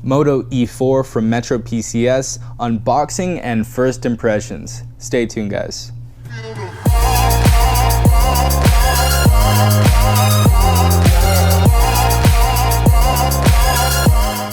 Moto E4 from Metro PCS, unboxing and first impressions. Stay tuned, guys.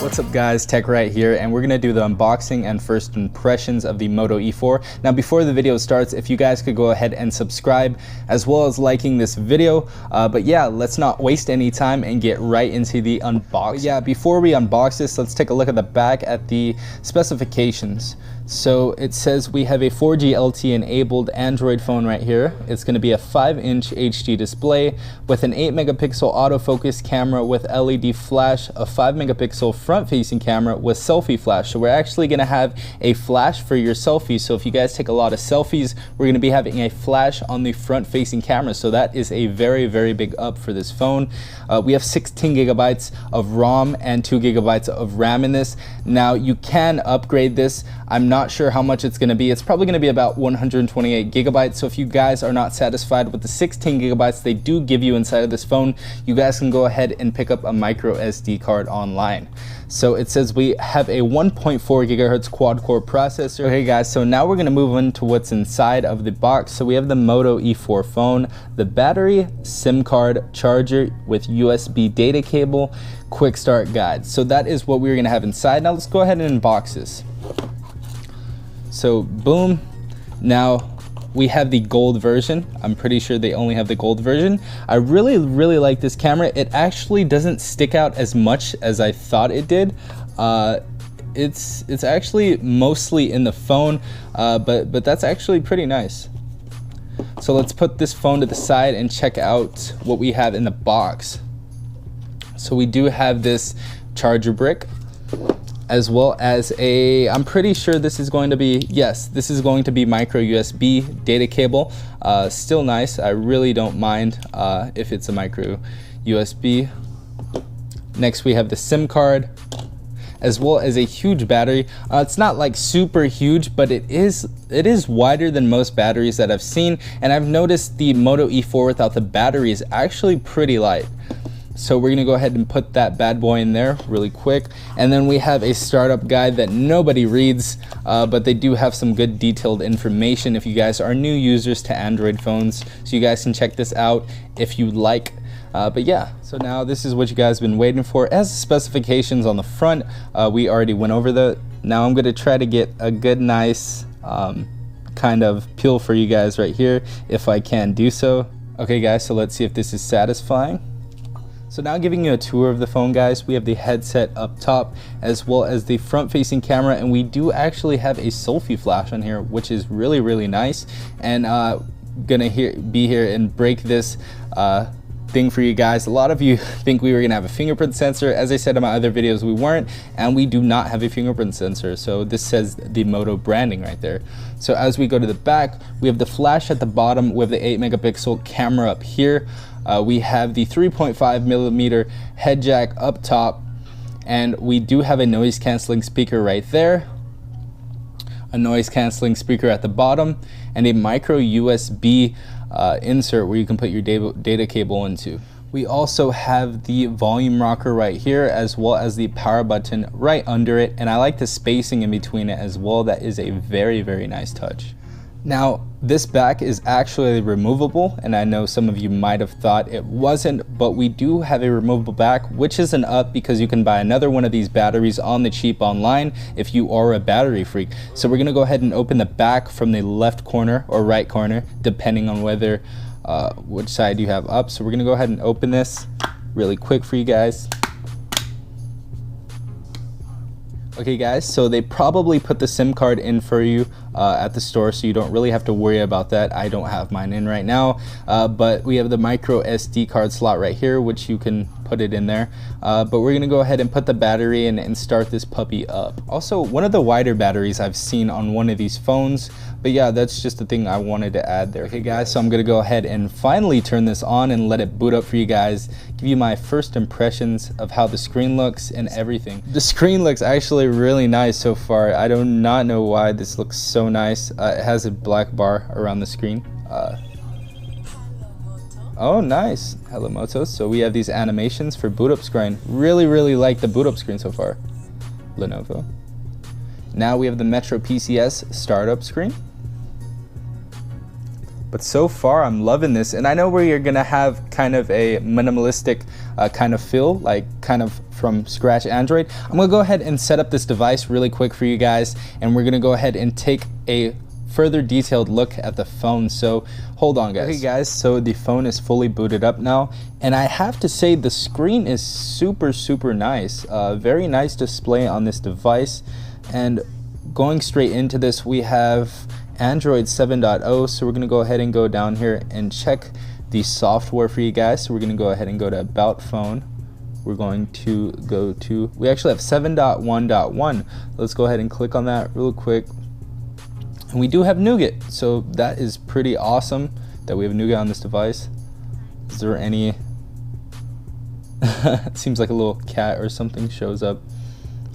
What's up guys, TechRight here, and we're gonna do the unboxing and first impressions of the Moto E4. Now before the video starts, if you guys could go ahead and subscribe as well as liking this video, but yeah, let's not waste any time and get right into the unboxing. Yeah, before we unbox this, let's take a look at the back at the specifications. So it says we have a 4G LTE enabled Android phone right here. It's going to be a 5-inch HD display with an 8 megapixel autofocus camera with LED flash, a 5 megapixel front facing camera with selfie flash. So we're actually going to have a flash for your selfies. So if you guys take a lot of selfies, we're going to be having a flash on the front facing camera. So that is a very, very big up for this phone. We have 16 gigabytes of ROM and 2 gigabytes of RAM in this. Now you can upgrade this. I'm not sure how much it's going to be. It's probably going to be about 128 gigabytes. So if you guys are not satisfied with the 16 gigabytes they do give you inside of this phone, you guys can go ahead and pick up a micro SD card online. So it says we have a 1.4 gigahertz quad core processor. Okay guys, so now we're going to move on to what's inside of the box. So we have the Moto E4 phone, the battery, SIM card, charger with USB data cable, quick start guide. So that is what we're going to have inside. Now let's go ahead and unbox this. So boom, now we have the gold version. I'm pretty sure they only have the gold version. I really like this camera. It actually doesn't stick out as much as I thought it did. It's actually mostly in the phone, but that's actually pretty nice. So let's put this phone to the side and check out what we have in the box. So we do have this charger brick, as well as a, I'm pretty sure this is going to be, yes, this is going to be micro USB data cable. Still nice. I really don't mind if it's a micro USB. Next we have the SIM card, as well as a huge battery. It's not like super huge, but it is wider than most batteries that I've seen, and I've noticed the Moto E4 without the battery is actually pretty light. So we're gonna go ahead and put that bad boy in there really quick. And then we have a startup guide that nobody reads, but they do have some good detailed information if you guys are new users to Android phones. So you guys can check this out if you like. But yeah, so now this is what you guys have been waiting for. As specifications on the front, we already went over that. Now I'm gonna try to get a good, nice kind of peel for you guys right here, if I can do so. Okay guys, so let's see if this is satisfying. So now giving you a tour of the phone guys, we have the headset up top as well as the front facing camera, and we do actually have a selfie flash on here, which is really nice. And gonna be here and break this thing for you guys. A lot of you think we were gonna have a fingerprint sensor. As I said in my other videos, we weren't, and we do not have a fingerprint sensor. So this says the Moto branding right there. So as we go to the back, we have the flash at the bottom with the 8 megapixel camera up here. We have the 3.5 millimeter head jack up top, and we do have a noise canceling speaker right there, a noise canceling speaker at the bottom, and a micro USB insert where you can put your data cable into. We also have the volume rocker right here, as well as the power button right under it, and I like the spacing in between it as well. That is a very nice touch. Now this back is actually removable, and I know some of you might have thought it wasn't, but we do have a removable back, which is an up because you can buy another one of these batteries on the cheap online if you are a battery freak. So we're gonna go ahead and open the back from the left corner or right corner, depending on whether which side you have up. So we're gonna go ahead and open this really quick for you guys. Okay guys, so they probably put the SIM card in for you at the store, so you don't really have to worry about that. I don't have mine in right now, but we have the micro SD card slot right here, which you can put it in there. But we're gonna go ahead and put the battery in and start this puppy up. Also, one of the wider batteries I've seen on one of these phones, but yeah, that's just the thing I wanted to add there. Okay guys, so I'm gonna go ahead and finally turn this on and let it boot up for you guys, give you my first impressions of how the screen looks and everything. The screen looks actually really nice so far. I do not know why this looks so nice. It has a black bar around the screen. Oh, nice. Hello, Moto. So we have these animations for boot up screen. Really like the boot up screen so far. Lenovo. Now we have the Metro PCS startup screen. But so far I'm loving this, and I know where you're gonna have kind of a minimalistic kind of feel, like kind of from scratch Android. I'm gonna go ahead and set up this device really quick for you guys, and we're gonna go ahead and take a further detailed look at the phone. So hold on guys. Okay guys, so the phone is fully booted up now, and I have to say the screen is super nice. Very nice display on this device. And going straight into this, we have Android 7.0, so we're going to go ahead and go down here and check the software for you guys. So we're going to go ahead and go to About Phone. We're going to go to, we actually have 7.1.1. Let's go ahead and click on that real quick. And we do have Nougat, so that is pretty awesome that we have Nougat on this device. Is there any, it seems like a little cat or something shows up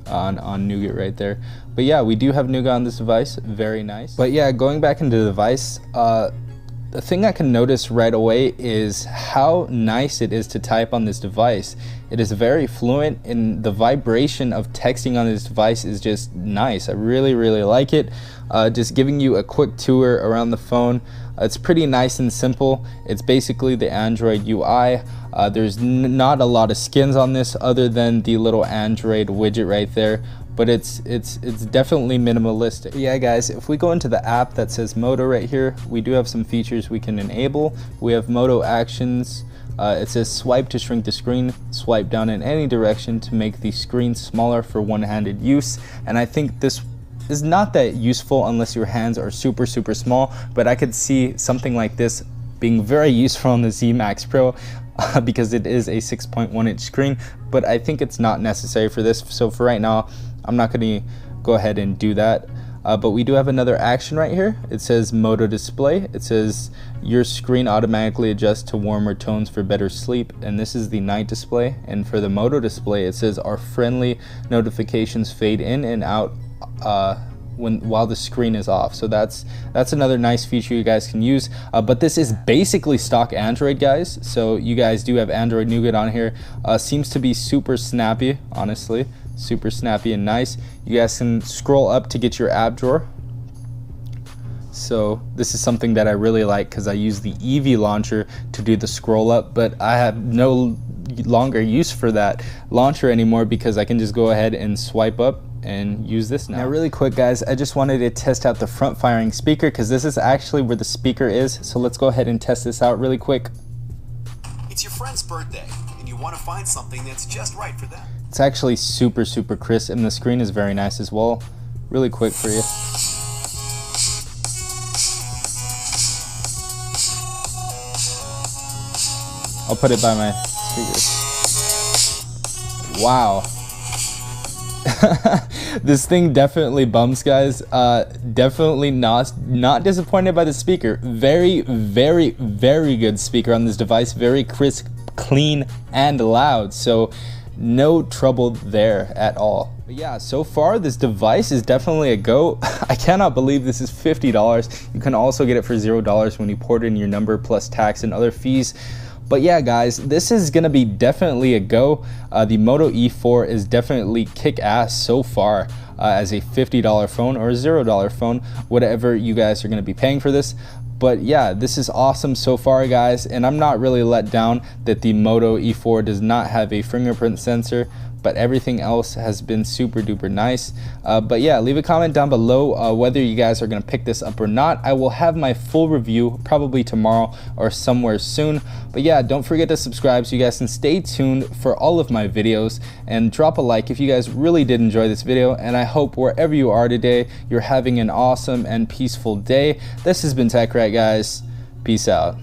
on Nougat right there. But yeah, we do have Nougat on this device, very nice. But yeah, going back into the device, the thing I can notice right away is how nice it is to type on this device. It is very fluent, and the vibration of texting on this device is just nice. I really like it. Just giving you a quick tour around the phone. It's pretty nice and simple. It's basically the Android UI. There's not a lot of skins on this other than the little Android widget right there, but it's definitely minimalistic. Yeah guys, if we go into the app that says Moto right here, we do have some features we can enable. We have Moto actions. It says swipe to shrink the screen, swipe down in any direction to make the screen smaller for one-handed use. And I think this is not that useful unless your hands are super small, but I could see something like this being very useful on the Z Max Pro because it is a 6.1 inch screen, but I think it's not necessary for this. So for right now, I'm not going to go ahead and do that. But we do have another action right here. It says Moto display. It says your screen automatically adjusts to warmer tones for better sleep, and this is the night display. And for the Moto display, it says our friendly notifications fade in and out while the screen is off. So that's another nice feature you guys can use. But this is basically stock Android, guys. So you guys do have Android Nougat on here. Seems to be super snappy, honestly. Super snappy and nice. You guys can scroll up to get your app drawer. So this is something that I really like because I use the Eevee launcher to do the scroll up, but I have no longer use for that launcher anymore because I can just go ahead and swipe up and use this now. Now really quick guys, I just wanted to test out the front firing speaker because this is actually where the speaker is. So let's go ahead and test this out really quick. It's your friend's birthday and you want to find something that's just right for them. It's actually super crisp, and the screen is very nice as well. Really quick for you. I'll put it by my speakers. Wow. This thing definitely bumps, guys. Definitely not disappointed by the speaker. Very good speaker on this device. Very crisp, clean, and loud. So no trouble there at all. But yeah, so far this device is definitely a go. I cannot believe this is $50. You can also get it for $0 when you port in your number plus tax and other fees. But yeah guys, this is gonna be definitely a go. The Moto E4 is definitely kick-ass so far as a $50 phone or a $0 phone, whatever you guys are gonna be paying for this. But yeah, this is awesome so far guys, and I'm not really let down that the Moto E4 does not have a fingerprint sensor, but everything else has been super duper nice. But yeah, leave a comment down below whether you guys are gonna pick this up or not. I will have my full review probably tomorrow or somewhere soon. But yeah, don't forget to subscribe so you guys can stay tuned for all of my videos, and drop a like if you guys really did enjoy this video. And I hope wherever you are today, you're having an awesome and peaceful day. This has been TechRight, guys. Peace out.